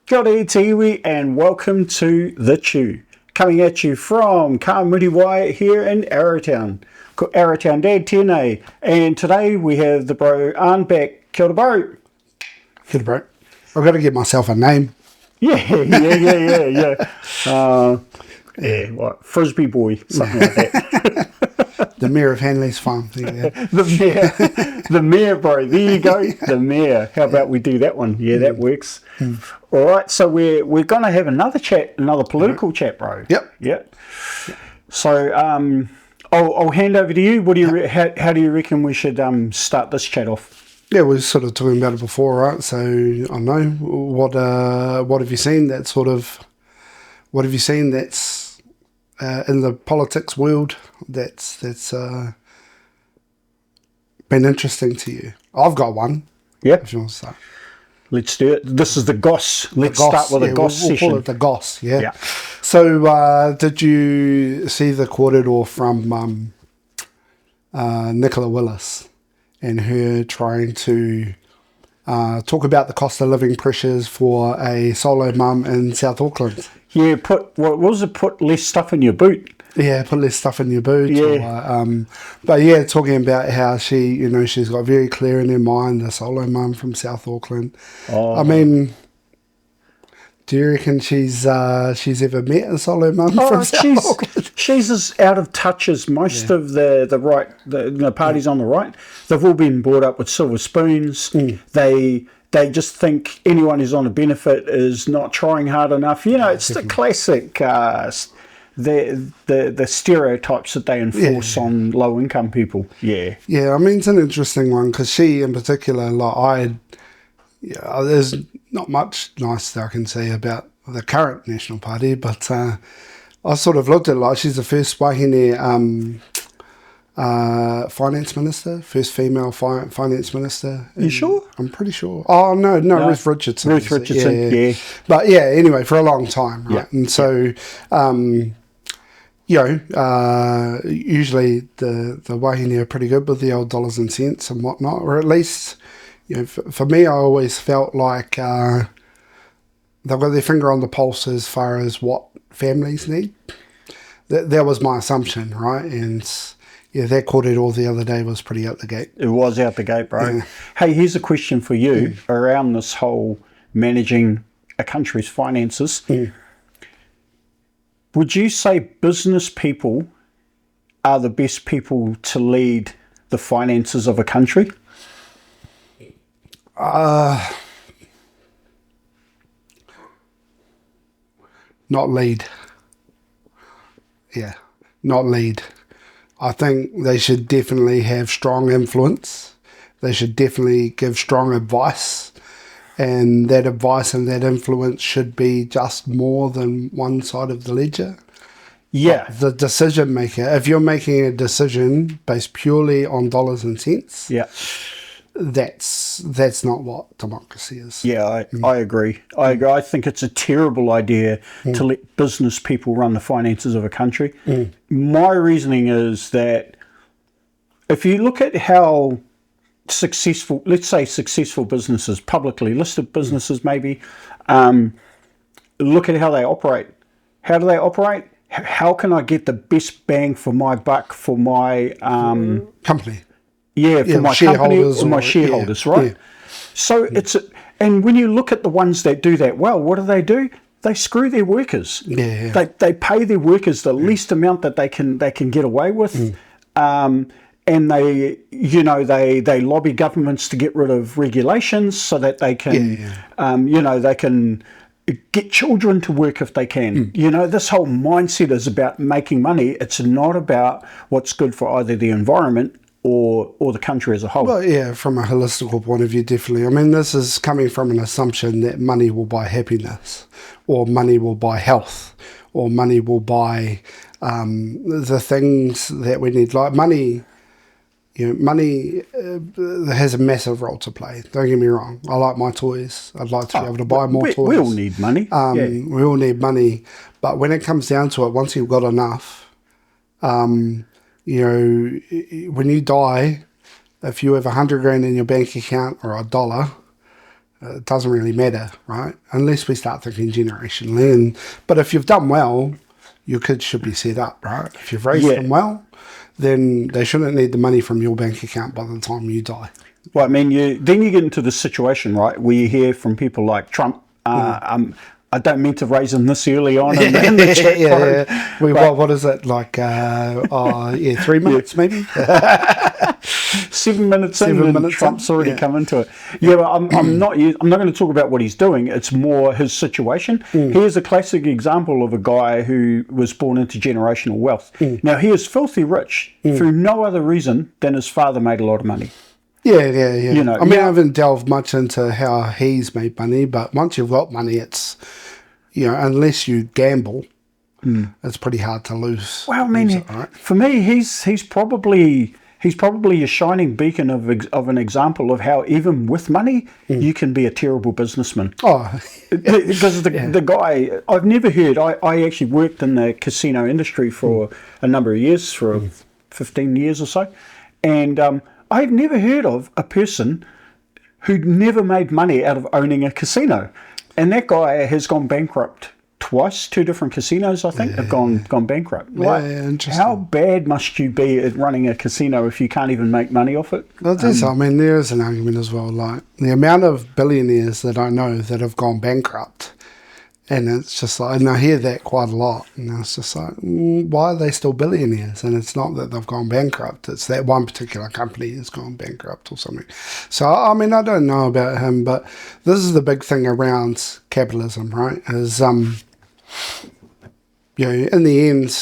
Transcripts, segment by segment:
Kia ora iwi and welcome to The Chew. Coming at you from Kāmuriwai here in Arrowtown. Arrowtown Dad tēnei. And today we have the bro Arn back. Kia ora bro. Kia ora bro. I've got to give myself a name. Yeah. What? Frisbee boy, something like that. The Mayor of Hanley's Farm. The Mayor, bro. There you go. The Mayor. How about we do that one? Yeah, that works. All right, so we're going to have another chat, another political chat, bro. Yep. So I'll hand over to you. What do you? How do you reckon we should start this chat off? Yeah, we were sort of talking about it before, right? So I don't know what have you seen that sort of what have you seen that's in the politics world that's been interesting to you? I've got one. Yeah. If you want to start. Let's do it. This is the goss. Let's start with a goss we'll session. Call it the goss, yeah. So did you see the kōrero from Nicola Willis and her trying to talk about the cost of living pressures for a solo mum in South Auckland? Yeah, put less stuff in your boot. Yeah, put less stuff in your boot. Yeah. But yeah, talking about how she's got very clear in her mind the solo mum from South Auckland. Oh. I mean, do you reckon she's ever met a solo mum from South Auckland? She's as out of touch as most of the right, the parties on the right. They've all been brought up with silver spoons. They just think anyone who's on a benefit is not trying hard enough. It's the classic the stereotypes that they enforce on low income people. Yeah, I mean, it's an interesting one because she in particular, there's not much nice that I can say about the current National Party, but I sort of looked at it like she's the first wahine finance minister, first female finance minister. You sure? I'm pretty sure. Oh, no, Ruth Richardson. Ruth Richardson, yeah. But yeah, anyway, for a long time, right? Yeah. And so, usually the wahine are pretty good with the old dollars and cents and whatnot, or at least, for me, I always felt like they've got their finger on the pulse as far as what families need. That was my assumption, right? And yeah, that kōrero the other day was pretty out the gate. It was out the gate, bro. Yeah. Hey, here's a question for you around this whole managing a country's finances. Would you say business people are the best people to lead the finances of a country? Not lead. Yeah, not lead. I think they should definitely have strong influence. They should definitely give strong advice. And that advice and that influence should be just more than one side of the ledger. Yeah. But the decision maker, if you're making a decision based purely on dollars and cents, that's not what democracy is. Yeah, I agree. I think it's a terrible idea to let business people run the finances of a country. My reasoning is that if you look at how successful businesses, publicly listed businesses maybe, look at how they operate. How do they operate? How can I get the best bang for my buck for my company? Yeah, for my company or my shareholders, right? Yeah. So and when you look at the ones that do that well, what do? They screw their workers. Yeah. They pay their workers the least amount that they can get away with. And they lobby governments to get rid of regulations so that they can, they can get children to work if they can. This whole mindset is about making money. It's not about what's good for either the environment or the country as a whole. Well, yeah, from a holistical point of view, definitely. I mean, this is coming from an assumption that money will buy happiness, or money will buy health, or money will buy the things that we need. Like money, money has a massive role to play. Don't get me wrong. I like my toys. I'd like to be able to buy more toys. We all need money. We all need money. But when it comes down to it, once you've got enough, when you die, if you have $100,000 in your bank account or $1, it doesn't really matter, right? Unless we start thinking generationally. But if you've done well, your kids should be set up, right? If you've raised them well, then they shouldn't need the money from your bank account by the time you die. Well, I mean, then you get into this situation, right, where you hear from people like Trump, I don't mean to raise him this early on in the chat forum. What is it, like, 3 minutes maybe? 7 minutes in, and Trump's already come into it. Yeah, but I'm not going to talk about what he's doing. It's more his situation. Here's a classic example of a guy who was born into generational wealth. Now, he is filthy rich through no other reason than his father made a lot of money. Yeah. You know, I mean, I haven't delved much into how he's made money, but once you've got money, it's, you know, unless you gamble, it's pretty hard to lose. Well, I mean, for me, he's probably a shining beacon of an example of how even with money, you can be a terrible businessman. Oh, because the guy, I've never heard. I actually worked in the casino industry for a number of years, for 15 years or so, and I've never heard of a person who'd never made money out of owning a casino. And that guy has gone bankrupt twice. 2 different casinos, I think, have gone bankrupt. Interesting. How bad must you be at running a casino if you can't even make money off it? Well, I mean, there is an argument as well. Like, the amount of billionaires that I know that have gone bankrupt, and it's just like, and I hear that quite a lot, and it's just like, why are they still billionaires? And it's not that they've gone bankrupt, it's that one particular company has gone bankrupt or something. So, I mean, I don't know about him, but this is the big thing around capitalism, right? Is, you know, in the end,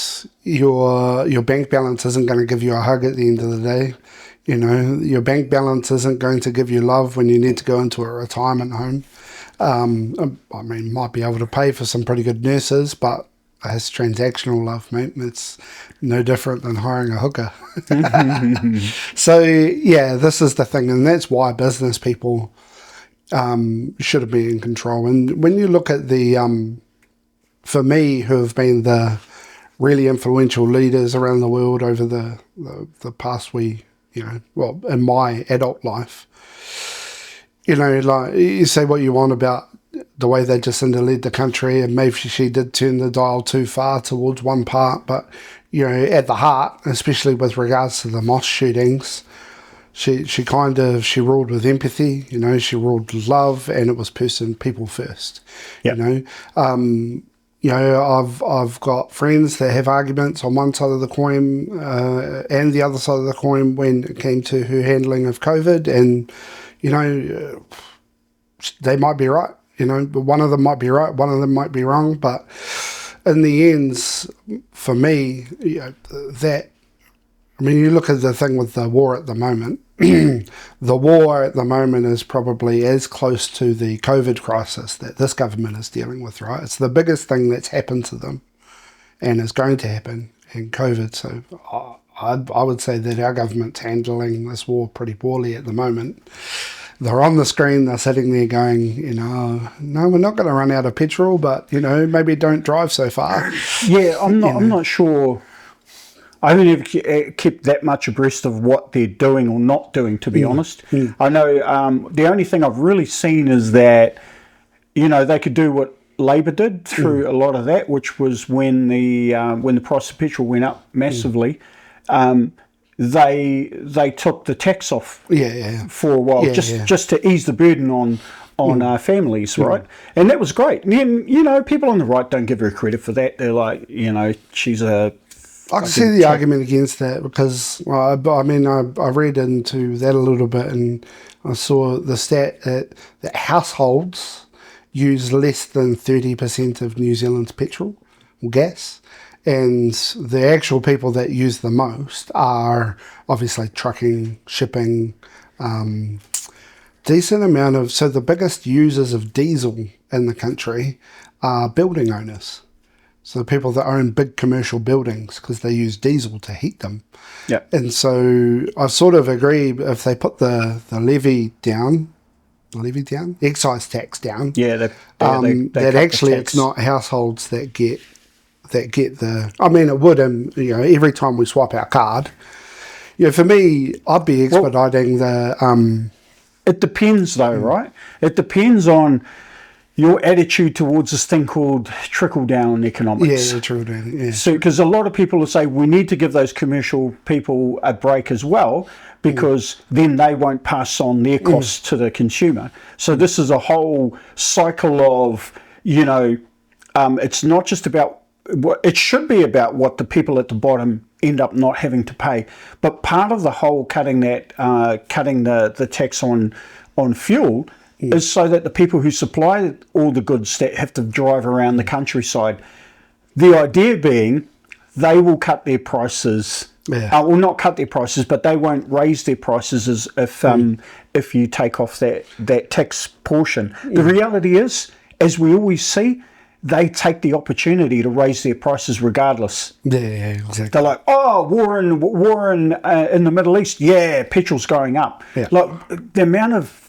your bank balance isn't going to give you a hug at the end of the day. You know, your bank balance isn't going to give you love when you need to go into a retirement home. I mean, might be able to pay for some pretty good nurses, but it's transactional love, mate. It's no different than hiring a hooker. So, yeah, this is the thing, and that's why business people should be in control. And when you look at the, for me, who have been the really influential leaders around the world over the past in my adult life, you know, like, you say what you want about the way they Jacinda led the country, and maybe she did turn the dial too far towards one part, but, you know, at the heart, especially with regards to the mosque shootings, she ruled with empathy, you know, she ruled with love, and it was people first, you know. You know, I've got friends that have arguments on one side of the coin and the other side of the coin when it came to her handling of COVID, and, you know, they might be right, you know, but one of them might be right, one of them might be wrong, but in the end, for me, you know, I mean, you look at the thing with the war at the moment, the war at the moment is probably as close to the COVID crisis that this government is dealing with, right? It's the biggest thing that's happened to them and is going to happen in COVID. So I would say that our government's handling this war pretty poorly at the moment. They're on the screen, they're sitting there going, you know, no, we're not going to run out of petrol, but, you know, maybe don't drive so far. Yeah, I'm not sure. I haven't ever kept that much abreast of what they're doing or not doing, to be honest. I know the only thing I've really seen is that, you know, they could do what Labor did through a lot of that, which was when the price of petrol went up massively. They took the tax off for a while, just to ease the burden on families, right? And that was great. And then, you know, people on the right don't give her credit for that. They're like, you know, she's a... I can see the argument against that because, I mean, I read into that a little bit, and I saw the stat that households use less than 30% of New Zealand's petrol or gas, and the actual people that use the most are obviously trucking, shipping, decent amount of... So the biggest users of diesel in the country are building owners. So the people that own big commercial buildings, because they use diesel to heat them. Yeah. And so I sort of agree, if they put the levy down, excise tax down. Yeah, that actually it's not households that get the... I mean, it would, you know, every time we swap our card. You know, for me, I'd be expediting It depends though, right? It depends on your attitude towards this thing called trickle-down economics. Yeah, trickle-down, yeah. So, because a lot of people will say we need to give those commercial people a break as well, because then they won't pass on their costs to the consumer. So this is a whole cycle of, it's not just about, it should be about what the people at the bottom end up not having to pay. But part of the whole cutting the tax on fuel is so that the people who supply all the goods that have to drive around the countryside, the idea being they will cut their prices. Well, not cut their prices, but they won't raise their prices as if you take off that tax portion. The reality is, as we always see, they take the opportunity to raise their prices regardless. Yeah, exactly. They're like, oh, war in the Middle East, yeah, petrol's going up. Yeah. Like the amount of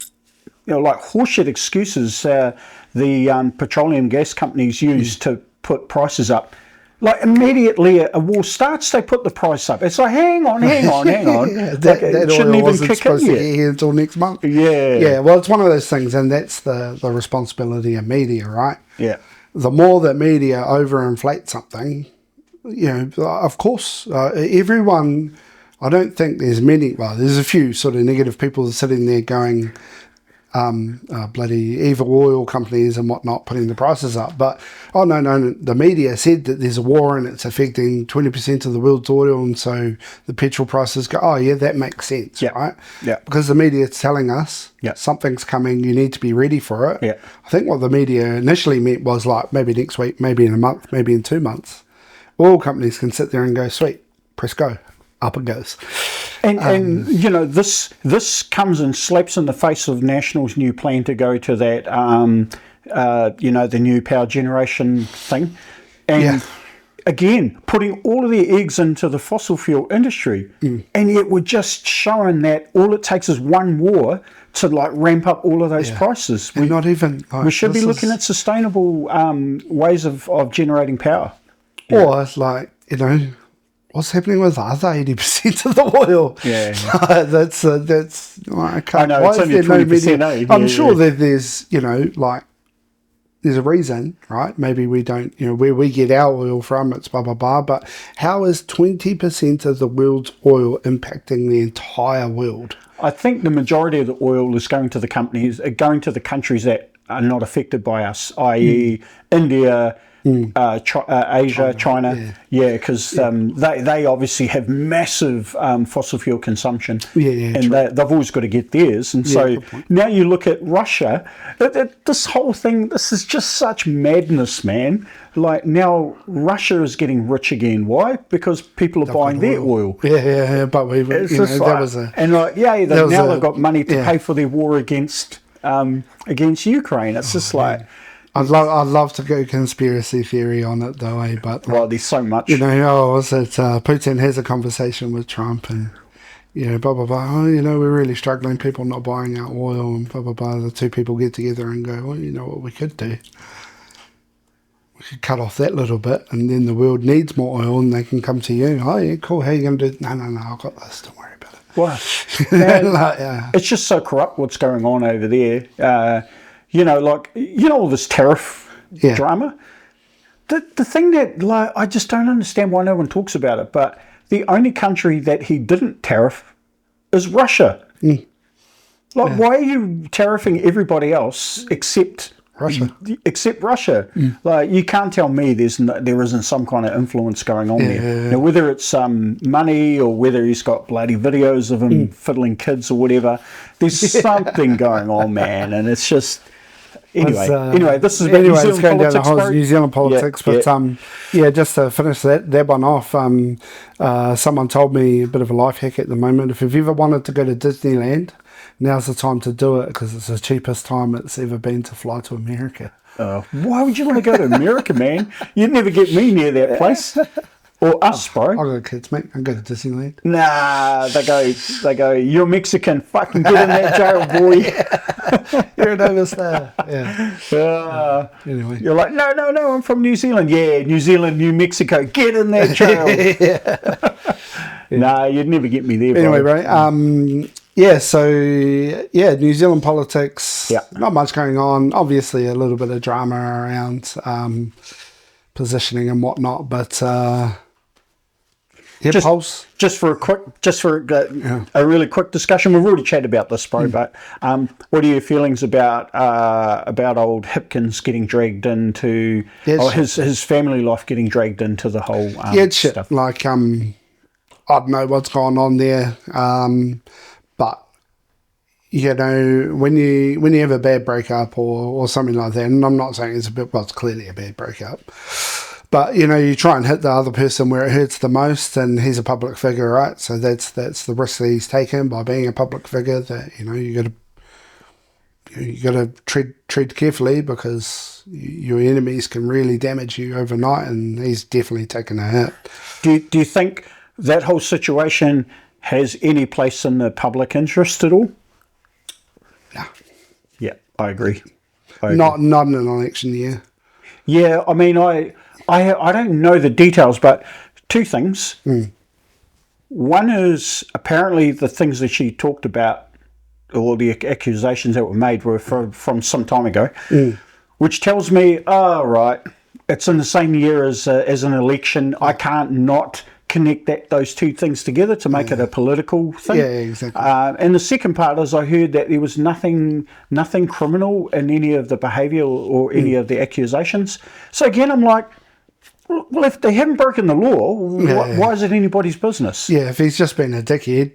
like horseshit excuses the petroleum gas companies use to put prices up. Like immediately a war starts, they put the price up. It's like, hang on. That shouldn't oil even wasn't kick supposed in to yet. get here until next month. Yeah. Well, it's one of those things, and that's the responsibility of media, right? Yeah. The more that media overinflate something, of course, everyone. I don't think there's many. Well, there's a few sort of negative people sitting there going, bloody evil oil companies and whatnot putting the prices up. But no, the media said that there's a war and it's affecting 20% of the world's oil, and so the petrol prices go, oh yeah, that makes sense, right? Yeah. Because the media is telling us something's coming, you need to be ready for it. Yeah. I think what the media initially meant was like maybe next week, maybe in a month, maybe in 2 months. Oil companies can sit there and go, sweet, press go. Up it goes. And this comes and slaps in the face of National's new plan to go to that, the new power generation thing. And again, putting all of their eggs into the fossil fuel industry. And yet we're just showing that all it takes is one war to like ramp up all of those prices. We're not even... Like, we should be looking at sustainable ways of generating power. Or it's like, what's happening with the other 80% of the oil? Yeah. that's I can't. I know, why it's is only there no 20%, media? eh? I'm sure that there's, there's a reason, right? Maybe we don't, where we get our oil from, it's blah, blah, blah. But how is 20% of the world's oil impacting the entire world? I think the majority of the oil is going to the countries that are not affected by us, i.e. India, Asia, China, because they obviously have massive fossil fuel consumption, and they've always got to get theirs. And so now you look at Russia, this whole thing, this is just such madness, man. Like now Russia is getting rich again. Why? Because people are buying their oil. But they've got money to pay for their war against Ukraine. It's just like. I'd love to go conspiracy theory on it though, but there's so much. Putin has a conversation with Trump and blah blah blah. Oh, we're really struggling. People not buying our oil and blah blah blah. The two people get together and go, well, you know what we could do? We could cut off that little bit, and then the world needs more oil, and they can come to you. Oh yeah, cool. How are you going to do? No, I've got this. Don't worry about it. Well, it's just so corrupt what's going on over there. All this tariff drama. The thing that I just don't understand why no one talks about it, but the only country that he didn't tariff is Russia. Why are you tariffing everybody else except Russia? Like, you can't tell me there isn't some kind of influence going on there. Now, whether it's money or whether he's got bloody videos of him fiddling kids or whatever, there's something going on, man, and it's just. Anyway, this is about New Zealand politics, bro. New Zealand politics, just to finish that one off, someone told me a bit of a life hack at the moment. If you've ever wanted to go to Disneyland, now's the time to do it because it's the cheapest time it's ever been to fly to America. Why would you want to go to America, man? You'd never get me near that place. Or us, bro. I got kids, mate. I go to Disneyland. Nah, they go, you're Mexican. Fucking get in that jail, boy. You're an overstay. Anyway. You're like, no, I'm from New Zealand. Yeah, New Zealand, New Mexico. Get in that jail. Nah, you'd never get me there, bro. Anyway, bro, New Zealand politics, Yeah. not much going on. Obviously, a little bit of drama around positioning and whatnot, but polls. Just for a really quick discussion. We've already chatted about this, bro. But what are your feelings about old Hipkins getting dragged into, or his family life getting dragged into the whole stuff? Like I don't know what's going on there, but you know, when you have a bad breakup or something like that, and I'm not saying it's clearly a bad breakup. But, you know, you try and hit the other person where it hurts the most, and he's a public figure, right? So that's the risk that he's taken by being a public figure, that, you know, you got to tread carefully, because your enemies can really damage you overnight, and he's definitely taken a hit. Do you think that whole situation has any place in the public interest at all? No. Yeah, I agree. Not in an election year. Yeah, I mean, I don't know the details, but two things. One is apparently the things that she talked about, or the accusations that were made, were from some time ago, which tells me, right, it's in the same year as an election. I can't not connect those two things together to make it a political thing. Yeah, exactly. And the second part is I heard that there was nothing criminal in any of the behaviour or any of the accusations. So again, I'm like, well, if they haven't broken the law, why is it anybody's business? Yeah, if he's just been a dickhead,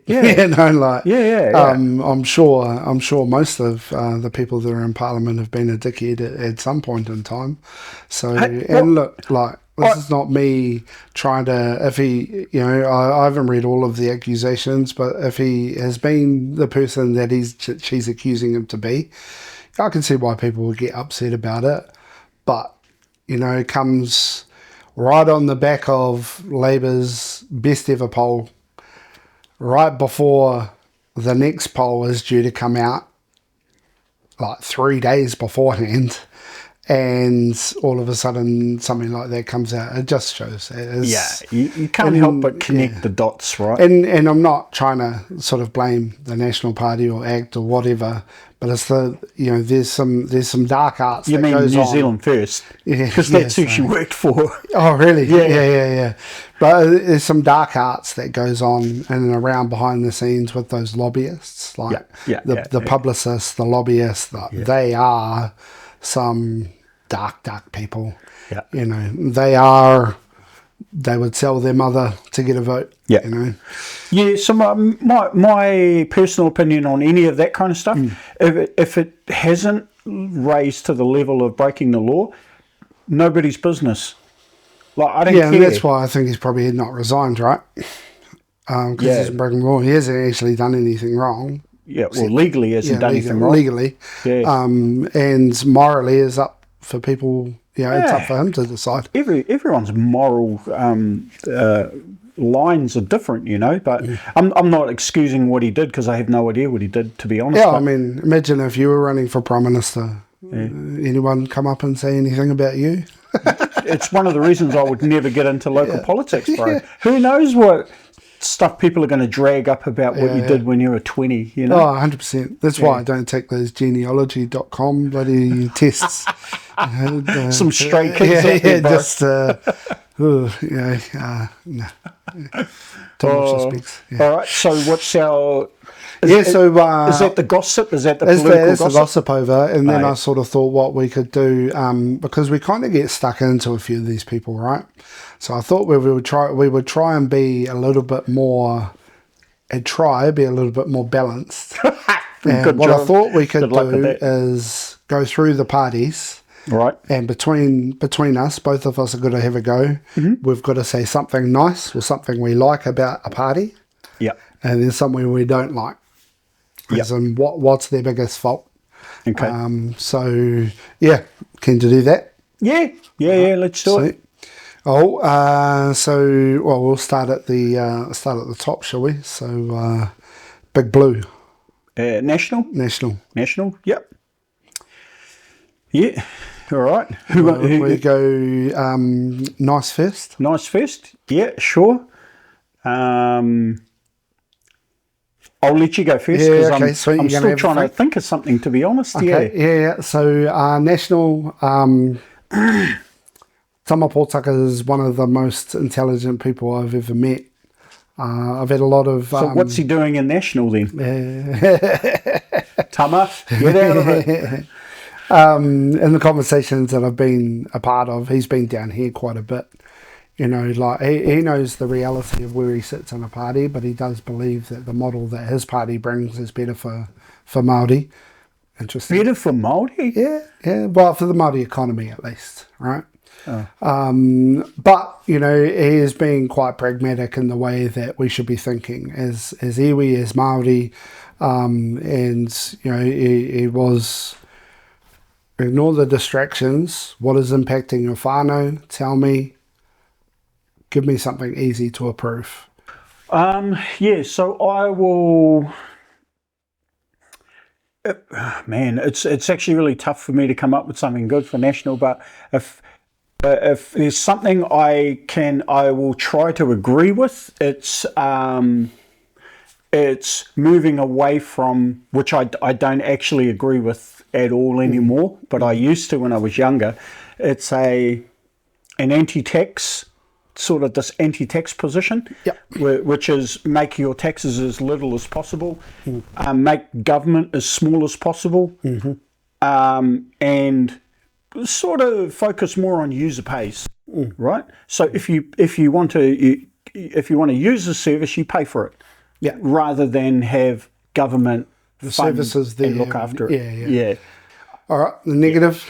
I'm sure most of the people that are in Parliament have been a dickhead at some point in time. So, this is not me trying to, if he, you know, I haven't read all of the accusations, but if he has been the person that she's accusing him to be, I can see why people would get upset about it. But, you know, it comes right on the back of Labour's best ever poll, right before the next poll is due to come out, like 3 days beforehand, and all of a sudden something like that comes out. It just shows. You can't help but connect the dots, right? And I'm not trying to sort of blame the National Party or ACT or whatever, but it's there's some dark arts. You that mean goes New on. Zealand First? Because that's who she worked for. Oh, really? Yeah. But there's some dark arts that goes on in and around behind the scenes with those lobbyists, like the publicists, the lobbyists. They are some dark people. Yeah. You know, they would sell their mother to get a vote. Yeah. You know. Yeah, so my personal opinion on any of that kind of stuff, if it hasn't raised to the level of breaking the law, nobody's business. Like, I don't care. And that's why I think he's probably not resigned, right? Because he hasn't broken the law. He hasn't actually done anything wrong. Yeah, well, legally he hasn't done anything wrong. Legally. Yeah. And morally is up for people, it's up for him to decide. Everyone's moral lines are different, but I'm not excusing what he did, because I have no idea what he did, to be honest. Yeah, I mean, imagine if you were running for Prime Minister. Anyone come up and say anything about you? It's one of the reasons I would never get into local politics, bro. Who knows what stuff people are going to drag up about what you did when you were 20, Oh, 100%. That's why I don't take those genealogy.com bloody tests. Some stray kids out there, bro. Just, no. Too much respects. Yeah. All right, so what's our... Is that the gossip? Is that the political gossip? The gossip over, and then I sort of thought what we could do, because we kind of get stuck into a few of these people, right? So I thought we would try and be a little bit more, be a little bit more balanced. And what I thought we could do is go through the parties. Right. And between us, both of us are going to have a go. Mm-hmm. We've got to say something nice or something we like about a party. Yeah. And then something we don't like. As in what's their biggest fault. Okay. So keen to do that? Yeah, let's do it. We'll start at the top, shall we? So Big Blue. National? National, yep. Yeah, all right. We go Nice first? Nice first, yeah, sure. I'll let you go first Yeah, because okay, sweet. I'm You're still gonna trying have a to think of something, to be honest. Okay, yeah. So national Tama Pōtaka is one of the most intelligent people I've ever met. I've had a lot of... So what's he doing in National then? Tama, get out of it. in the conversations that I've been a part of, he's been down here quite a bit. You know, like he knows the reality of where he sits in a party, but he does believe that the model that his party brings is better for Māori. Interesting. Better for Māori? Yeah. Well, for the Māori economy at least, right? Oh. But, you know, he is being quite pragmatic in the way that we should be thinking as iwi, as Māori, and, you know, he was... Ignore the distractions. What is impacting your whānau? Tell me. Give me something easy to approve. So I will... man, it's actually really tough for me to come up with something good for National, but if there's something I will try to agree with, it's moving away from, which I don't actually agree with at all anymore, but I used to when I was younger. It's an anti-tax, sort of this anti-tax position, which is make your taxes as little as possible, make government as small as possible, and sort of focus more on user pays, right? So if you want to use the service, you pay for it, rather than have government the services there and look after it. Yeah. All right. The negative.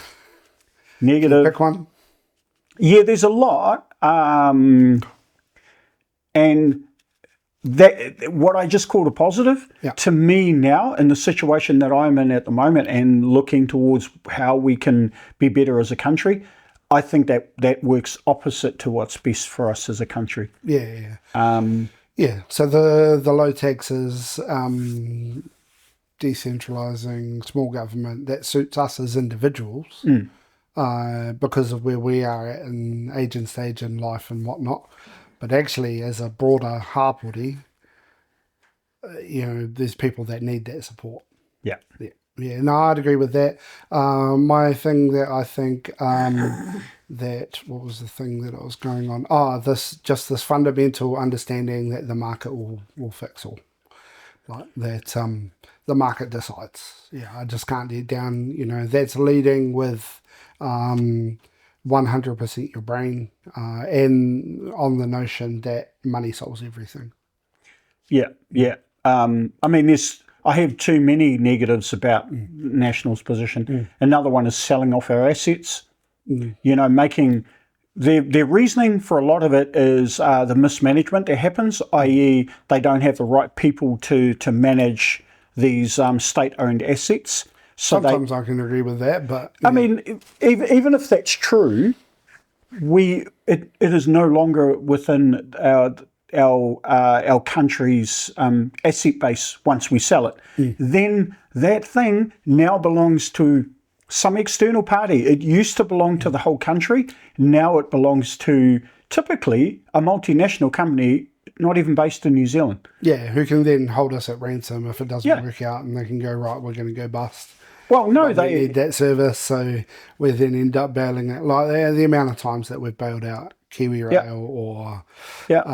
Pick one. Yeah, there's a lot, and that what I just called a positive to me now in the situation that I'm in at the moment, and looking towards how we can be better as a country. I think that works opposite to what's best for us as a country. Yeah. So the low taxes, decentralising, small government, that suits us as individuals because of where we are at in age and stage in life and whatnot. But actually, as a broader hapori, you know, there's people that need that support. Yeah, no, I'd agree with that. My thing that I think what was the thing that I was going on? This fundamental understanding that the market will fix all. Like that, the market decides. Yeah, I just can't get down. You know, that's leading with 100% your brain, and on the notion that money solves everything. Yeah. I mean, I have too many negatives about National's position. Another one is selling off our assets. You know, making their reasoning for a lot of it is the mismanagement that happens, i.e. they don't have the right people to manage these state-owned assets. So sometimes I can agree with that, but I mean, even if that's true, it is no longer within our country's asset base. Once we sell it, then that thing now belongs to some external party. It used to belong to the whole country. Now it belongs to typically a multinational company, not even based in New Zealand. Yeah, who can then hold us at ransom if it doesn't work out, and they can go, right, we're going to go bust. Well, no, they need that service, so we then end up bailing it. Like the amount of times that we've bailed out Kiwi Rail or Air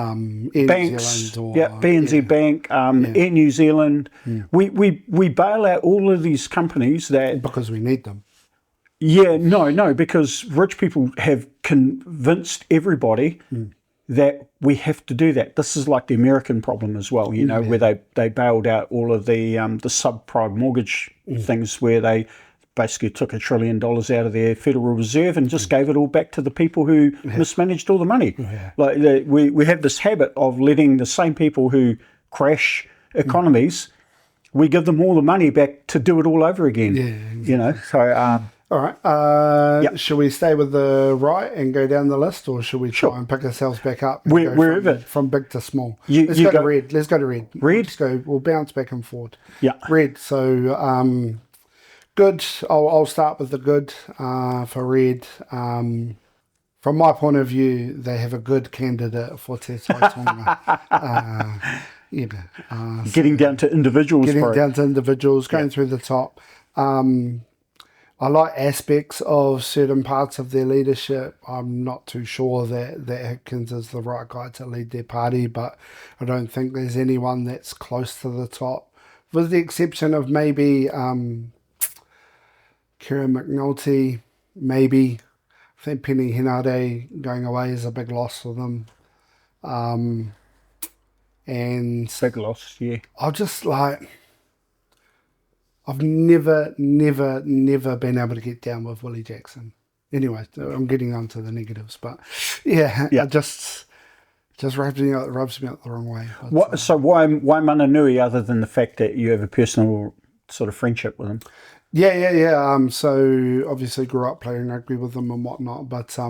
Banks, New Zealand or BNZ Bank, Air New Zealand. We bail out all of these companies because we need them. Yeah, no, because rich people have convinced everybody that we have to do that. This is like the American problem as well, you know, where they bailed out all of the subprime mortgage things, where they basically took $1 trillion out of their Federal Reserve and just gave it all back to the people who mismanaged all the money. Like we have this habit of letting the same people who crash economies, we give them all the money back to do it all over again. Yeah, exactly. You know, so... all right. Should we stay with the right and go down the list, or should we try and pick ourselves back up? Wherever. From big to small. Let's go to red. Let's go to red. Red? We'll bounce back and forward. Yeah. Red. So, good. I'll start with the good for red. From my point of view, they have a good candidate for Te Taitonga. Getting down to individuals. Going through the top. I like aspects of certain parts of their leadership. I'm not too sure that Hickins is the right guy to lead their party, but I don't think there's anyone that's close to the top, with the exception of maybe Kieran McNulty, maybe. I think Penny Henare going away is a big loss for them. And big loss, yeah. I've never been able to get down with Willie Jackson. Anyway, I'm getting on to the negatives, but it just rubs me out the wrong way. So why Mananui, other than the fact that you have a personal sort of friendship with him? Yeah. So obviously grew up playing rugby with him and whatnot, but for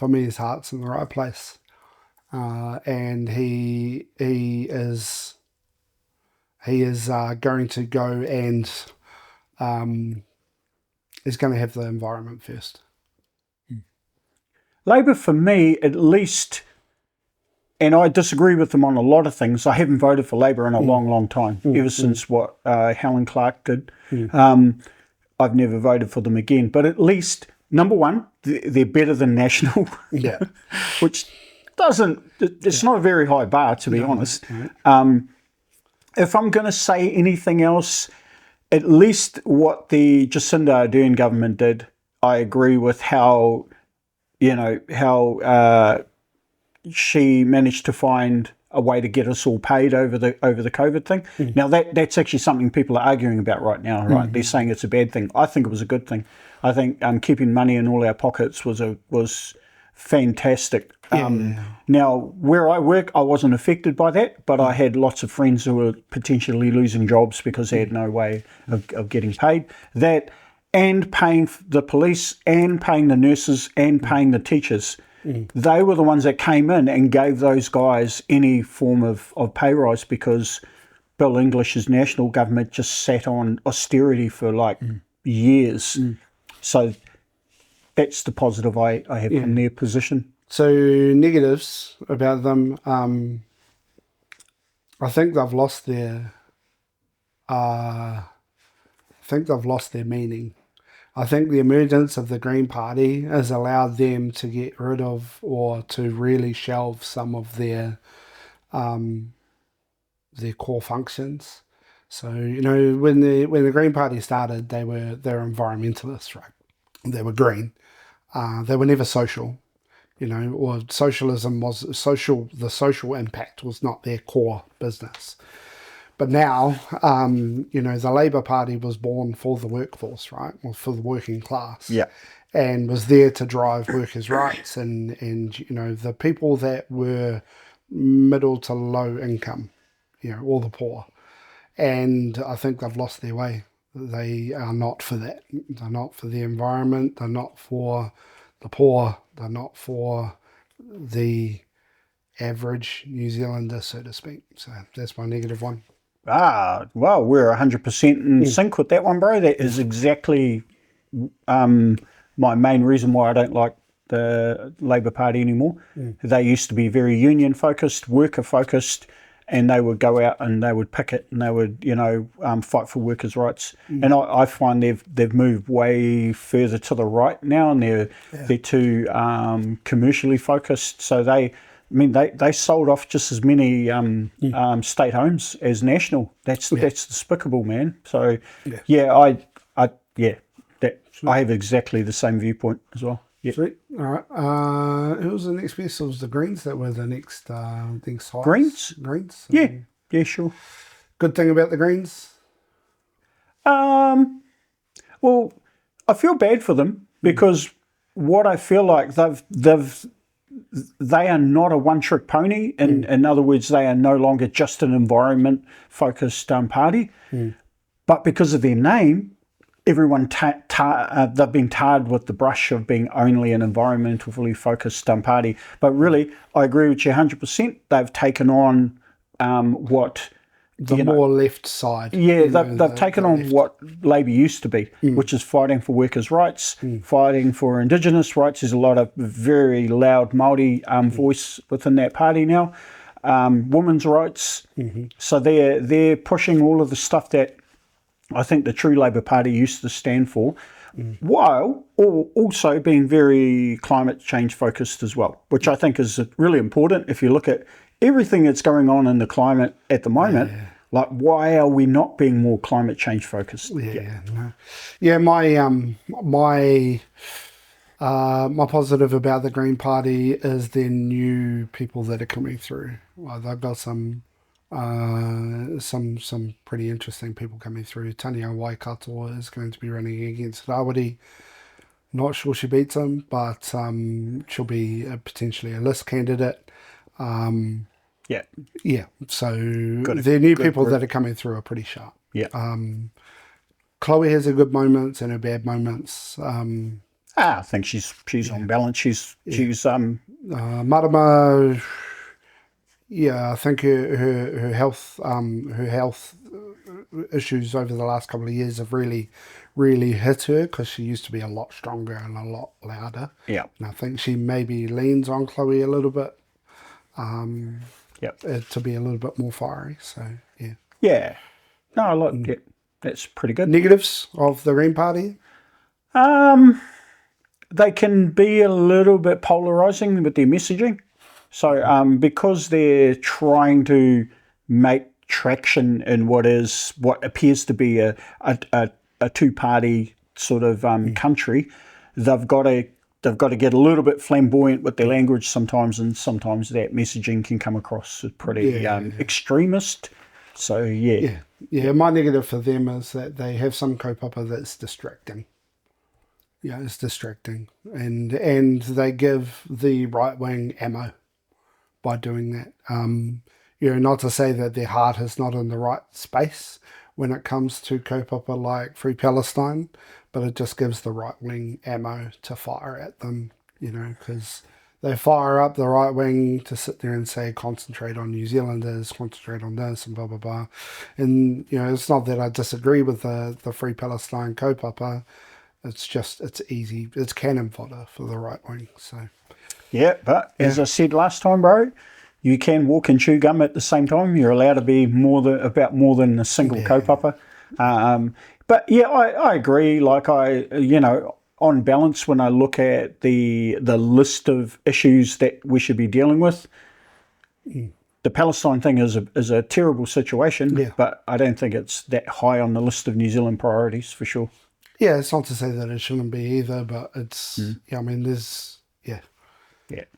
me, his heart's in the right place, and he is going to go and is going to have the environment first. Labour, for me, at least, and I disagree with them on a lot of things. I haven't voted for Labour in a long time, ever since what Helen Clark did. I've never voted for them again. But at least, number one, they're better than National, which it's not a very high bar, to be honest. If I'm going to say anything else, at least what the Jacinda Ardern government did, I agree with how she managed to find a way to get us all paid over the COVID thing. Now that's actually something people are arguing about right now, right? They're saying it's a bad thing. I think it was a good thing. I think keeping money in all our pockets was fantastic. Now, where I work, I wasn't affected by that, but I had lots of friends who were potentially losing jobs because they had no way of getting paid. That, and paying the police, and paying the nurses, and paying the teachers. They were the ones that came in and gave those guys any form of pay rise, because Bill English's national government just sat on austerity for years. So that's the positive I have in their position. So negatives about them, I think they've lost their meaning. I think the emergence of the Green Party has allowed them to get rid of, or to really shelve, some of their core functions. So when the Green Party started, they're environmentalists, right? They were green. They were never social. Or socialism was social. The social impact was not their core business. But now, the Labour Party was born for the workforce, right? Or for the working class. Yeah. And was there to drive workers' rights and the people that were middle to low income, or the poor. And I think they've lost their way. They are not for that. They're not for the environment. They're not for the poor. They're not for the average New Zealander, so to speak. So that's my negative one. Well, we're 100% in sync with that one, bro. That is exactly my main reason why I don't like the Labour Party anymore. They used to be very union-focused, worker-focused, and they would go out and they would picket and they would, fight for workers' rights. And I find they've moved way further to the right now, and they're too commercially focused. So they sold off just as many state homes as national. That's despicable, man. So I have exactly the same viewpoint as well. Yep. Sweet. All right. Who was the next best? It was the Greens that were the next highest. Greens? Greens? Yeah, sure. Good thing about the Greens? Well, I feel bad for them, because what I feel like they are not a one-trick pony. In other words, they are no longer just an environment-focused party. But because of their name, everyone they've been tarred with the brush of being only an environmentally focused party. But really, I agree with you 100%. They've taken on more left side. Yeah, they've taken on what Labour used to be, which is fighting for workers' rights, fighting for Indigenous rights. There's a lot of very loud Māori voice within that party now. women's rights. So they're pushing all of the stuff that I think the True Labour Party used to stand for, while also being very climate change focused as well, which I think is really important. If you look at everything that's going on in the climate at the moment, like, why are we not being more climate change focused? My positive about the Green Party is the new people that are coming through. Well, they've got some pretty interesting people coming through. Tania Waikato is going to be running against Rawiri. Not sure she beats him, but she'll be potentially a list candidate. So the new people that are coming through are pretty sharp. Chloe has her good moments and her bad moments. I think she's on balance. She's Marama. I think her health issues over the last couple of years have really hit her, because she used to be a lot stronger and a lot louder. And I think she maybe leans on Chloe a little bit. To be a little bit more fiery. So no, look, that's pretty good. Negatives of the Green Party? They can be a little bit polarizing with their messaging. So because they're trying to make traction in what appears to be a two-party sort of country, they've got to get a little bit flamboyant with their language sometimes, and sometimes that messaging can come across as pretty extremist. So my negative for them is that they have some kaupapa that's distracting. It's distracting, and they give the right wing ammo by doing that. Not to say that their heart is not in the right space when it comes to kaupapa like Free Palestine, but it just gives the right wing ammo to fire at them, because they fire up the right wing to sit there and say, concentrate on New Zealanders, concentrate on this, and blah, blah, blah. And, it's not that I disagree with the Free Palestine kaupapa. It's just, it's easy. It's cannon fodder for the right wing. So, but as I said last time, bro, you can walk and chew gum at the same time. You're allowed to be more than a single kaupapa. But I agree. Like, on balance, when I look at the list of issues that we should be dealing with, the Palestine thing is a terrible situation, but I don't think it's that high on the list of New Zealand priorities, for sure. Yeah, it's not to say that it shouldn't be either, but it's,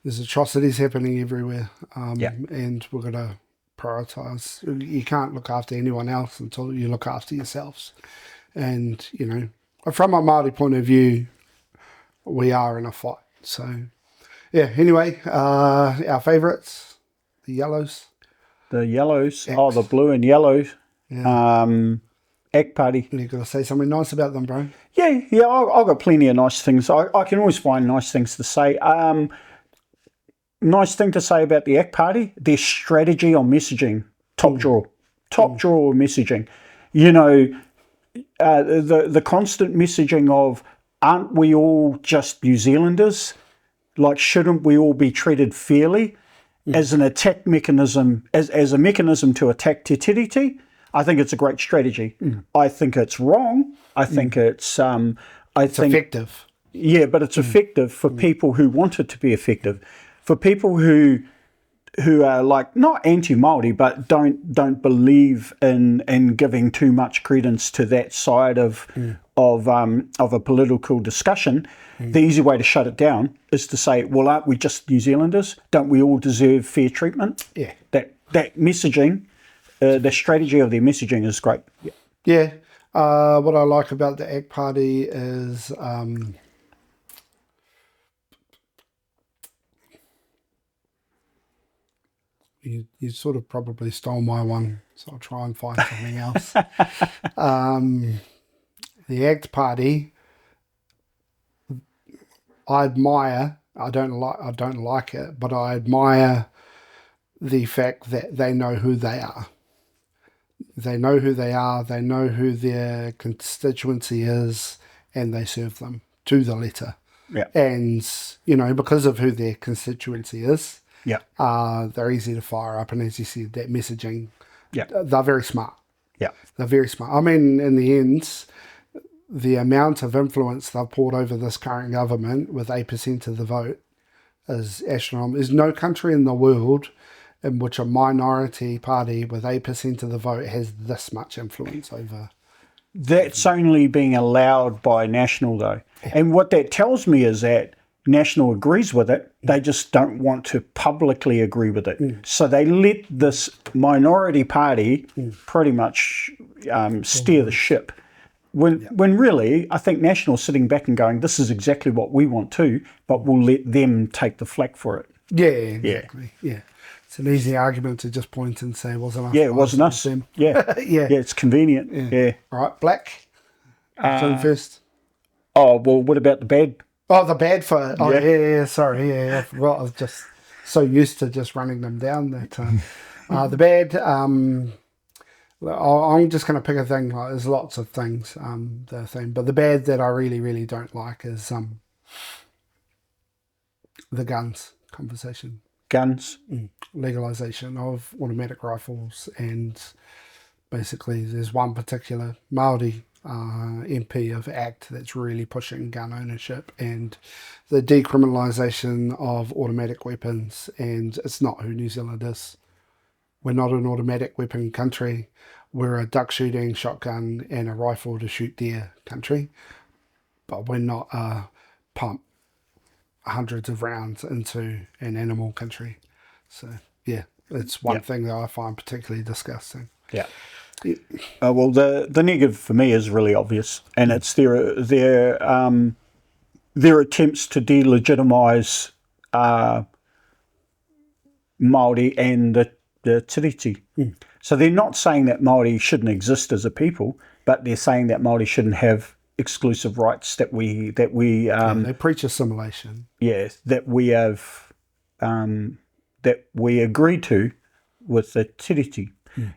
there's atrocities happening everywhere, and we're going to prioritise. You can't look after anyone else until you look after yourselves. And, from a Māori point of view, we are in a fight. So, anyway, our favourites, the yellows. The yellows, the blue and yellow. Egg Party. You've got to say something nice about them, bro. I've got plenty of nice things. I can always find nice things to say. Nice thing to say about the Egg Party, their strategy on messaging, top drawer messaging. The constant messaging of, aren't we all just New Zealanders? Like, shouldn't we all be treated fairly? As an attack mechanism, as a mechanism to attack Te Tiriti, I think it's a great strategy. I think it's wrong. I think it's effective. Yeah, but it's effective for people who want it to be effective. For people who are like not anti-Māori, but don't believe in giving too much credence to that side of a political discussion, the easy way to shut it down is to say, well, aren't we just New Zealanders? Don't we all deserve fair treatment? Yeah. That messaging, the strategy of their messaging is great. What I like about the Egg Party is you sort of probably stole my one, so I'll try and find something else. The Egg Party, I admire. I don't like it, but I admire the fact that they know who they are. They know who they are, they know who their constituency is, and they serve them to the letter. Yeah. And, because of who their constituency is, Yeah. They're easy to fire up, and as you said, that messaging, Yeah. they're very smart. Yeah. They're very smart. I mean, in the end, the amount of influence they've poured over this current government with 8% of the vote is astronomical. There's no country in the world in which a minority party with 8% of the vote has this much influence over. That's only being allowed by National, though. And what that tells me is that National agrees with it. They just don't want to publicly agree with it. So they let this minority party pretty much steer the ship. When really, I think National's sitting back and going, this is exactly what we want too, but we'll let them take the flak for it. Yeah, exactly. Yeah. It's an easy argument to just point and say, wasn't us. Yeah, it wasn't us. Them. Yeah. Yeah. Yeah, it's convenient. Yeah. All right, Black. So first. Oh, well, what about the bad? Oh, the bad for. Oh, yeah. Sorry, I forgot. I was just so used to just running them down that. The bad. I'm just going to pick a thing. Like, there's lots of things. The thing, but the bad that I really, really don't like is the guns conversation. Guns. Legalization of automatic rifles, and basically, there's one particular Māori MP of ACT that's really pushing gun ownership and the decriminalisation of automatic weapons, and it's not who New Zealand is. We're not an automatic weapon country. We're a duck shooting, shotgun and a rifle to shoot deer country, but we're not a pump hundreds of rounds into an animal country. So yeah, it's one thing that I find particularly disgusting. Yeah. Well, the negative for me is really obvious, and it's their attempts to delegitimise Māori and the tiriti. So they're not saying that Māori shouldn't exist as a people, but they're saying that Māori shouldn't have exclusive rights that we they preach assimilation. Yeah, that we have that we agree to with the tiriti.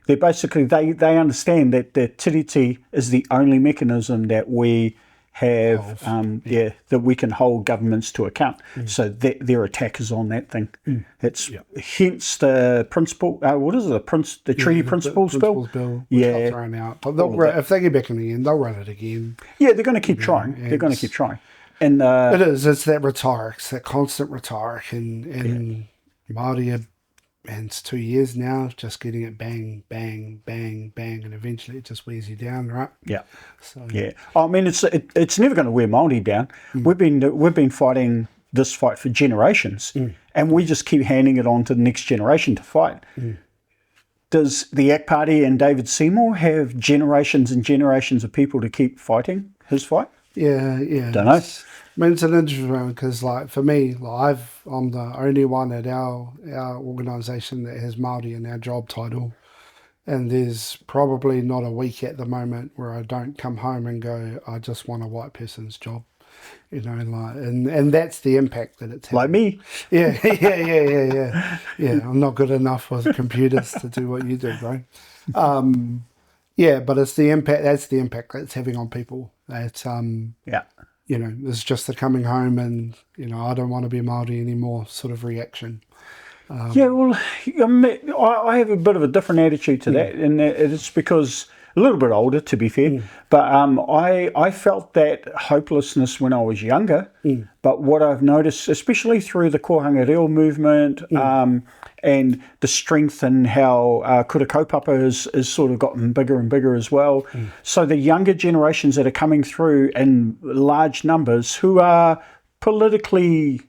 They basically they understand that the tiriti is the only mechanism that we have that we can hold governments to account. So their attack is on that thing. It's hence the principle. What is it? The Treaty Principles Bill. Which got thrown out. But if they get back in the end, they'll run it again. Yeah, they're going to keep trying. They're going to keep trying. And it is. It's that rhetoric. It's that constant rhetoric. And Māori are, and it's 2 years now, just getting it bang, bang, bang, bang, and eventually it just wears you down, right? Yeah. So yeah. I mean, it's never going to wear Māori down. We've been fighting this fight for generations, and we just keep handing it on to the next generation to fight. Does the ACT Party and David Seymour have generations and generations of people to keep fighting his fight? Yeah. Don't know. I mean, it's an interesting one because, like, for me, like, I'm the only one at our organisation that has Māori in our job title, and there's probably not a week at the moment where I don't come home and go, I just want a white person's job, you know, like, and that's the impact that it's having. Like me. Yeah. I'm not good enough with computers to do what you do, bro. But it's the impact. That's the impact that it's having on people. It's you know, it's just the coming home and, you know, I don't want to be Māori anymore sort of reaction. Well, I have a bit of a different attitude to that, and it's because a little bit older, to be fair, but I felt that hopelessness when I was younger, but what I've noticed, especially through the Kohanga Reo movement, and the strength and how kura kaupapa has sort of gotten bigger and bigger as well. So the younger generations that are coming through in large numbers who are politically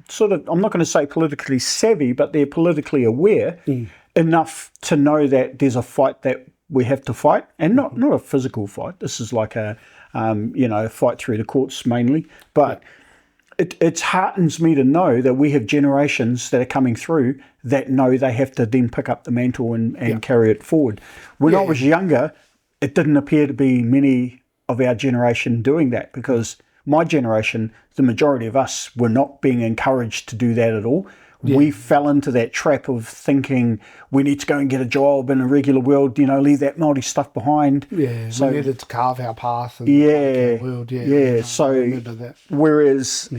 sort of, I'm not going to say politically savvy, but they're politically aware enough to know that there's a fight that we have to fight, and not a physical fight. This is like a fight through the courts mainly, but it heartens me to know that we have generations that are coming through that know they have to then pick up the mantle and carry it forward. When I was younger, it didn't appear to be many of our generation doing that, because my generation, the majority of us, were not being encouraged to do that at all. We fell into that trap of thinking we need to go and get a job in a regular world, you know, leave that Māori stuff behind. Yeah, so we needed to carve our path in the world. So whereas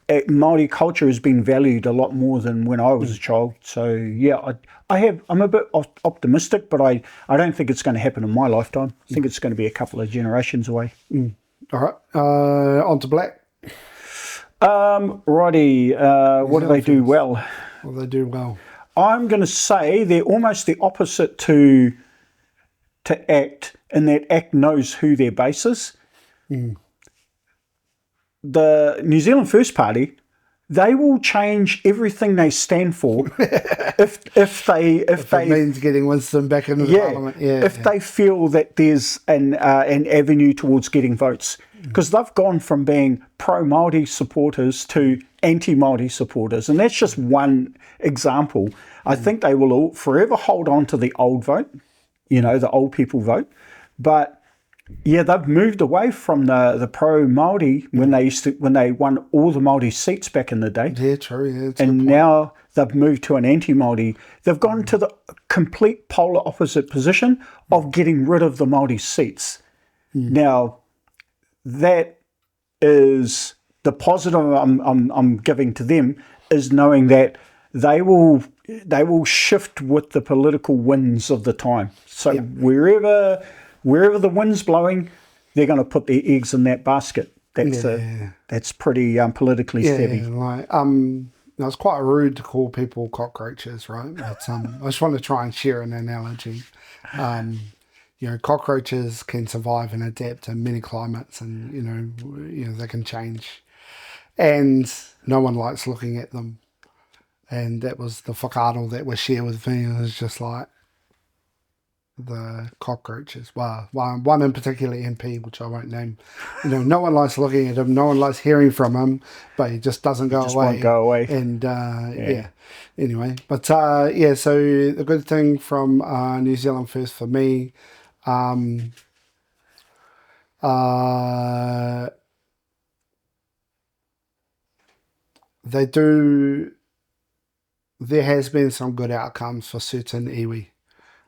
Māori culture has been valued a lot more than when I was a child. So yeah, I'm a bit optimistic, but I don't think it's going to happen in my lifetime. I think it's going to be a couple of generations away. All right, on to black. Righty, what do they do well? Well, they do well. I'm going to say they're almost the opposite to ACT, in that ACT knows who their base is. The New Zealand First Party, they will change everything they stand for if it means getting Winston back into the parliament. If they feel that there's an avenue towards getting votes, because they've gone from being pro-Māori supporters to anti-Māori supporters, and that's just one example. I think they will forever hold on to the old vote, the old people vote, but yeah, they've moved away from the pro-Māori when they won all the Māori seats back in the day. Yeah, true. Yeah, and now they've moved to an anti-Māori. They've gone to the complete polar opposite position of getting rid of the Māori seats. Now, that is the positive I'm giving to them, is knowing that they will shift with the political winds of the time. So wherever the wind's blowing, they're going to put their eggs in that basket. That's pretty politically savvy. Right. It's quite rude to call people cockroaches, right? But I just want to try and share an analogy. Cockroaches can survive and adapt in many climates, and they can change, and no one likes looking at them. And that was the whakaaro that was shared with me. It was just like the cockroaches. Well, one in particular MP, which I won't name. No one likes looking at him. No one likes hearing from him, but he just doesn't go away. Won't go away. And anyway, but so the good thing from New Zealand First for me, they do. There has been some good outcomes for certain iwi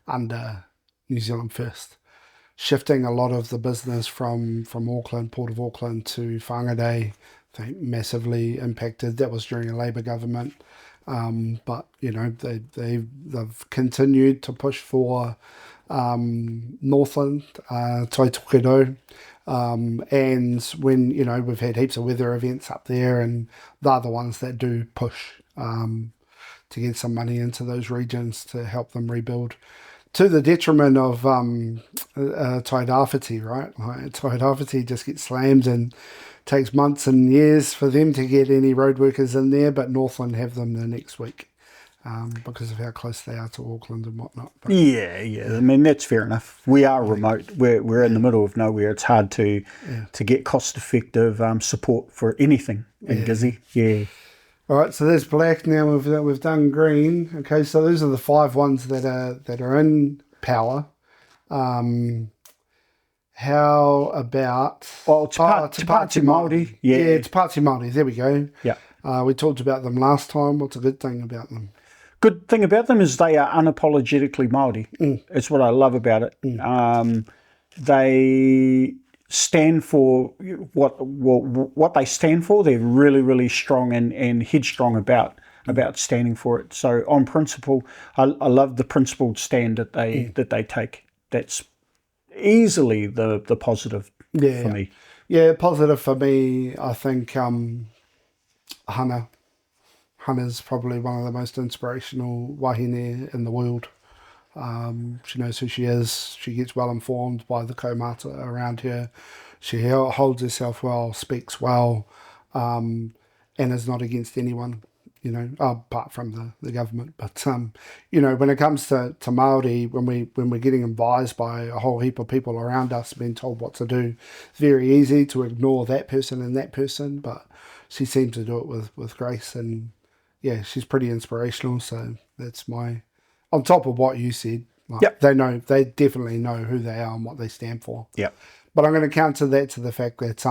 under New Zealand First, shifting a lot of the business from Auckland, Port of Auckland to Whangarei. I think massively impacted. That was during a Labour government, but they've continued to push for Northland, Toi Tokedo, and when we've had heaps of weather events up there, and they're the ones that do push to get some money into those regions to help them rebuild, to the detriment of Tairāwhiti, right? Like, Tairāwhiti just gets slammed and takes months and years for them to get any road workers in there, but Northland have them the next week because of how close they are to Auckland and whatnot. But, yeah. I mean, that's fair enough. We are remote. We're in the middle of nowhere. It's hard to get cost-effective support for anything in Gizzy. Yeah. All right, so there's black. Now we've done green. Okay, so those are the 5 ones that are in power. How about Te Pāti Māori? Yeah, Te Pāti Māori. There we go. Yeah. We talked about them last time. What's a good thing about them? Good thing about them is they are unapologetically Māori. It's what I love about it. They stand for what they stand for. They're really, really strong and headstrong about standing for it. So on principle, I love the principled stand that they take. That's easily the positive for me. Yeah, positive for me, I think Hana's probably one of the most inspirational wahine in the world. She knows who she is. She gets well informed by the kaumata around her. She holds herself well, speaks well, and is not against anyone, apart from the government. But when it comes to Māori, when we're getting advised by a whole heap of people around us, being told what to do, it's very easy to ignore that person and that person. But she seems to do it with grace, and yeah, she's pretty inspirational. So that's my. On top of what you said, they definitely know who they are and what they stand for. Yeah. But I'm going to counter that to the fact that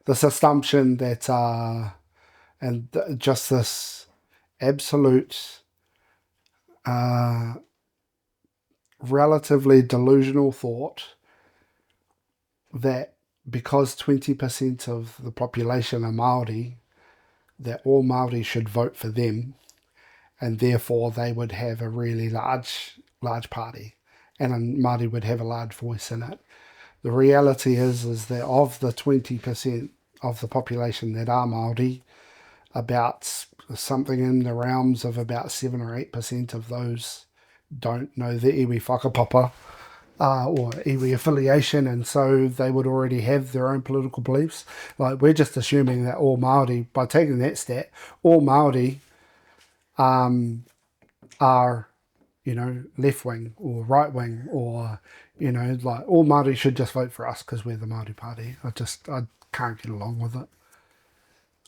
this assumption that just this absolute relatively delusional thought that because 20% of the population are Māori, that all Māori should vote for them, and therefore they would have a really large party, and Māori would have a large voice in it. The reality is that of the 20% of the population that are Māori, about something in the realms of about 7 or 8% of those don't know the iwi whakapapa or iwi affiliation, and so they would already have their own political beliefs. Like, we're just assuming that all Māori, by taking that stat, all Māori are, you know, left wing or right wing, or, you know, like, all Māori should just vote for us because we're the Māori party. I can't get along with it.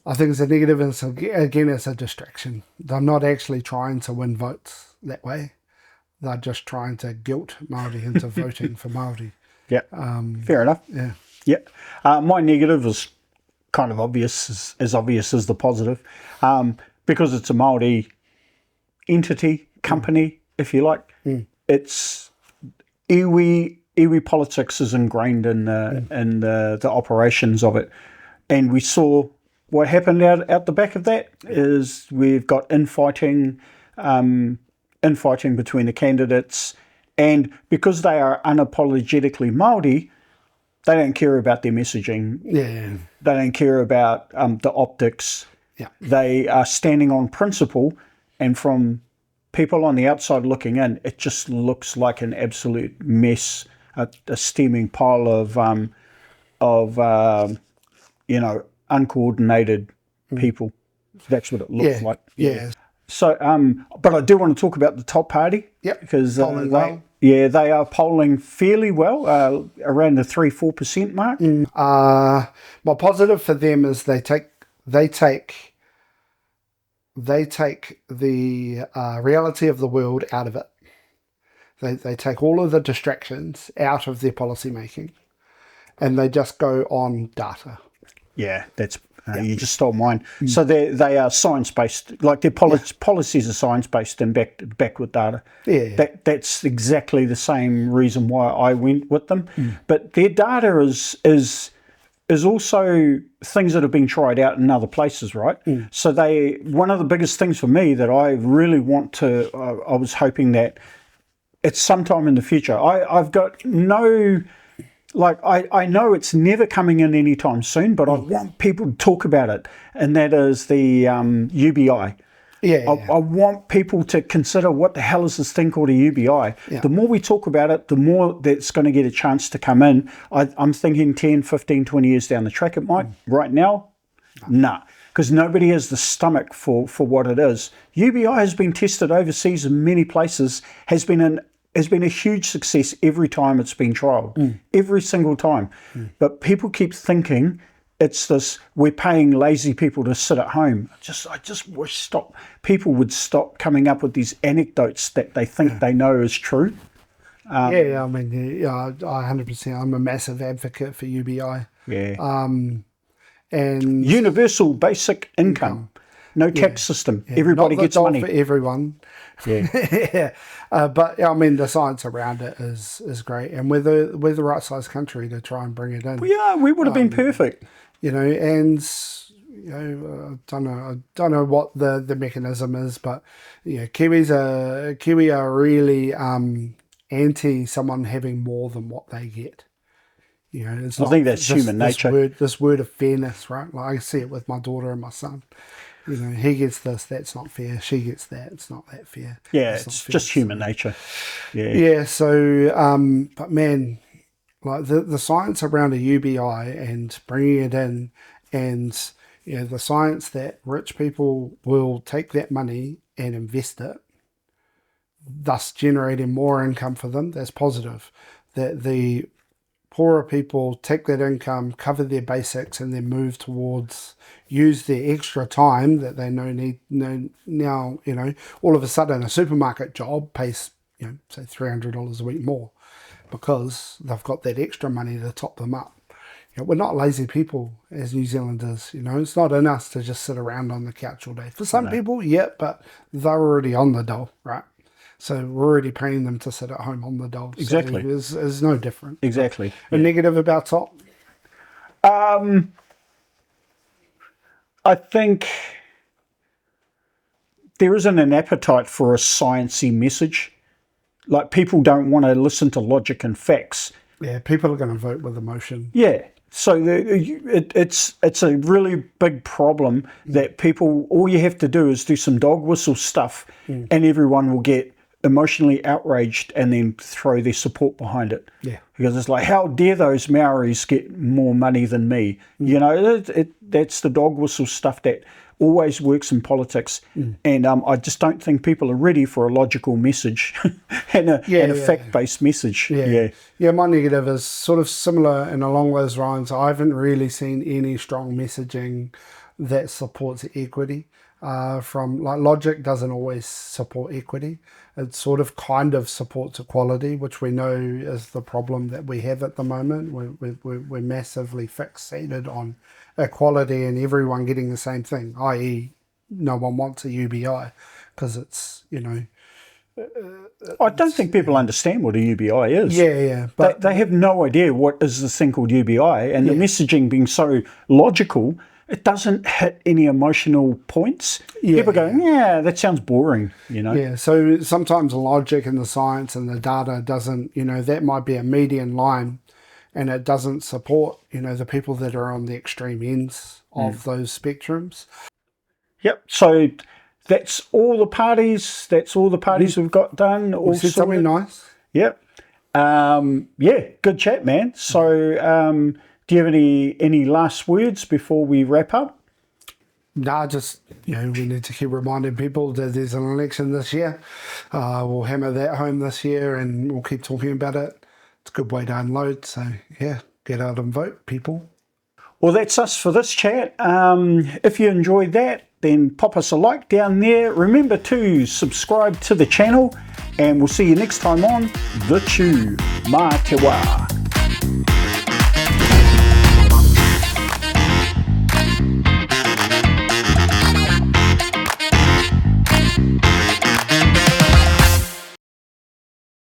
I think it's a negative, and so, again, it's a distraction. They're not actually trying to win votes that way. They're just trying to guilt Māori into voting for Māori. Yeah, fair enough. Yeah. Yeah. My negative is kind of obvious, as obvious as the positive, because it's a Māori entity, company, if you like. It's iwi politics is ingrained in the operations of it, and we saw what happened out the back of that is we've got infighting between the candidates, and because they are unapologetically Māori, they don't care about their messaging. Yeah. They don't care about the optics. Yeah. They are standing on principle, and from people on the outside looking in, it just looks like an absolute mess, a steaming pile of uncoordinated people. That's what it looks like. Yeah. So, but I do want to talk about the top party. Yep. Because they are polling fairly well, around the 3-4% mark. My positive for them is they take the reality of the world out of it. They take all of the distractions out of their policy making, and they just go on data. Yeah, that's you just stole mine. So they are science-based, like their policies are science-based and backed with data. Yeah. That's exactly the same reason why I went with them. But their data is also things that have been tried out in other places, right? So one of the biggest things for me that I really want to, I was hoping that it's sometime in the future. I've got no... Like, I know it's never coming in anytime soon, but I want people to talk about it, and that is the UBI. I want people to consider, what the hell is this thing called a UBI? Yeah. The more we talk about it, the more that's going to get a chance to come in. I'm thinking 10, 15, 20 years down the track it might. Right now, nah, because nobody has the stomach for what it is. UBI has been tested overseas in many places, has been a huge success every time it's been trialled, every single time. But people keep thinking it's this, we're paying lazy people to sit at home. I just wish people would stop coming up with these anecdotes that they think they know is true. I mean, 100%. I'm a massive advocate for UBI. Yeah. And universal basic income. No tax system. Everybody gets money. For everyone. Yeah. But I mean, the science around it is great, and we're the right size country to try and bring it in. We would have been perfect. You know, and I don't know what the mechanism is, but Kiwi are really anti someone having more than what they get. You know, it's I think that's human nature. This word of fairness, right? Like, I see it with my daughter and my son. You know, he gets this, that's not fair. She gets that, it's not that fair. Yeah, it's just human nature. Yeah. Yeah, so, but man, like the science around a UBI and bringing it in, and, you know, the science that rich people will take that money and invest it, thus generating more income for them, that's positive. That the poorer people take that income, cover their basics, and then move towards, use their extra time that they now, you know, all of a sudden a supermarket job pays, you know, say $300 a week more because they've got that extra money to top them up. You know, we're not lazy people as New Zealanders. You know, it's not in us to just sit around on the couch all day. For some people, yeah, but they're already on the dole, right? So we're already paying them to sit at home on the dole. Exactly. So it's no different. Exactly. A negative about top? I think there isn't an appetite for a sciencey message. Like, people don't want to listen to logic and facts. Yeah, people are going to vote with emotion. Yeah. So it's a really big problem that people, all you have to do is do some dog whistle stuff and everyone will get emotionally outraged and then throw their support behind it. Yeah. Because it's like, how dare those Maoris get more money than me? You know, that's the dog whistle stuff that always works in politics. And I just don't think people are ready for a logical message and a fact-based message. Yeah, my negative is sort of similar and along those lines. I haven't really seen any strong messaging that supports equity. From like logic doesn't always support equity. It sort of kind of supports equality, which we know is the problem that we have at the moment. We're massively fixated on equality and everyone getting the same thing, i.e. no one wants a UBI because it's, you know... I don't think people understand what a UBI is. Yeah. But they have no idea what is this thing called UBI, and the messaging being so logical, it doesn't hit any emotional points. People go, yeah, that sounds boring, you know. Yeah, so sometimes the logic and the science and the data doesn't, you know, that might be a median line and it doesn't support, you know, the people that are on the extreme ends of those spectrums. Yep, so that's all the parties. That's all the parties we've got done. We said something nice. Yep. Yeah, good chat, man. So do you have any last words before we wrap up? Nah, just, you know, we need to keep reminding people that there's an election this year. We'll hammer that home this year and we'll keep talking about it. It's a good way to unload. So, yeah, get out and vote, people. Well, that's us for this chat. If you enjoyed that, then pop us a like down there. Remember to subscribe to the channel and we'll see you next time on The Chew. Mā te wā.